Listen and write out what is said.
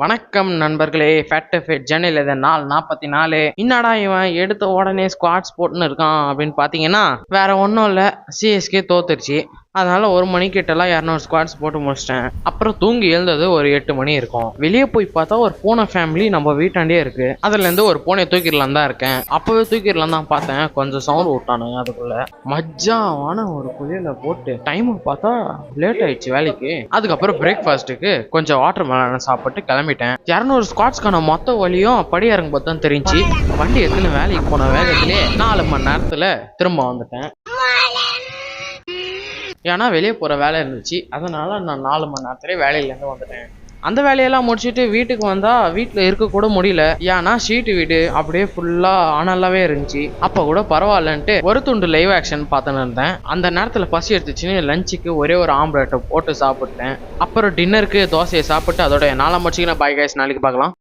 வணக்கம் நண்பர்களே, ஃபேட் ஜெர்னில இது நாள் 44. என்னடா இவன் எடுத்த உடனே ஸ்குவாட்ஸ் போட்டுன்னு இருக்கான் அப்படின்னு பார்த்தீங்கன்னா, வேற ஒன்றும் இல்லை, சிஎஸ்கே தோத்துருச்சு. அதனால 1 மணிக்கிட்டலாம் 200 ஸ்குவாட்ஸ் போட்டு முடிச்சிட்டேன். அப்புறம் தூங்கி எழுந்தது ஒரு 8 மணி இருக்கும். வெளியே போய் பார்த்தா ஒரு பூனை ஃபேமிலி நம்ம வீட்டாண்டே இருக்கு. அதுலேருந்து ஒரு பூனையை தூக்கிடலாம் தான் இருக்கேன். அப்பவே தூக்கிடலாம் தான் பார்த்தேன், கொஞ்சம் சவுண்ட் விட்டானுங்க. அதுக்குள்ள மஜ்ஜாவான ஒரு குளியல போட்டு டைம் பார்த்தா லேட் ஆயிடுச்சு வேலைக்கு. அதுக்கப்புறம் பிரேக்ஃபாஸ்ட்டுக்கு கொஞ்சம் வாட்டர் மெலனை சாப்பிட்டு கிளம்பிட்டேன். 200 ஸ்குவாட்ஸ்க்கான மொத்த வழியும் படி இறங்கும் போது தான் தெரிஞ்சு. வண்டி எடுத்துன்னு வேலைக்கு போன வேகத்திலே 4 மணி நேரத்துல திரும்ப வந்துட்டேன். ஏன்னா வெளியே போகிற வேலை இருந்துச்சு. அதனால நான் 4 மணி நேரத்துலேயே வேலையிலேருந்து வந்துட்டேன். அந்த வேலையெல்லாம் முடிச்சுட்டு வீட்டுக்கு வந்தால் வீட்டில் இருக்கக்கூட முடியல. ஏன்னா ஷீட்டு வீடு அப்படியே ஃபுல்லாக அனலாகவே இருந்துச்சு. அப்போ கூட பரவாயில்லன்ட்டு ஒரு துண்டு லைவ் ஆக்ஷன் பார்த்துன்னு இருந்தேன். அந்த நேரத்தில் பசி எடுத்துச்சுன்னு லஞ்சுக்கு ஒரே ஒரு ஆம்லேட்டை போட்டு சாப்பிட்டேன். அப்புறம் டின்னருக்கு தோசையை சாப்பிட்டு அதோட 4 முடிச்சுக்கு நான் பாய் கைஸ், நாளைக்கு பார்க்கலாம்.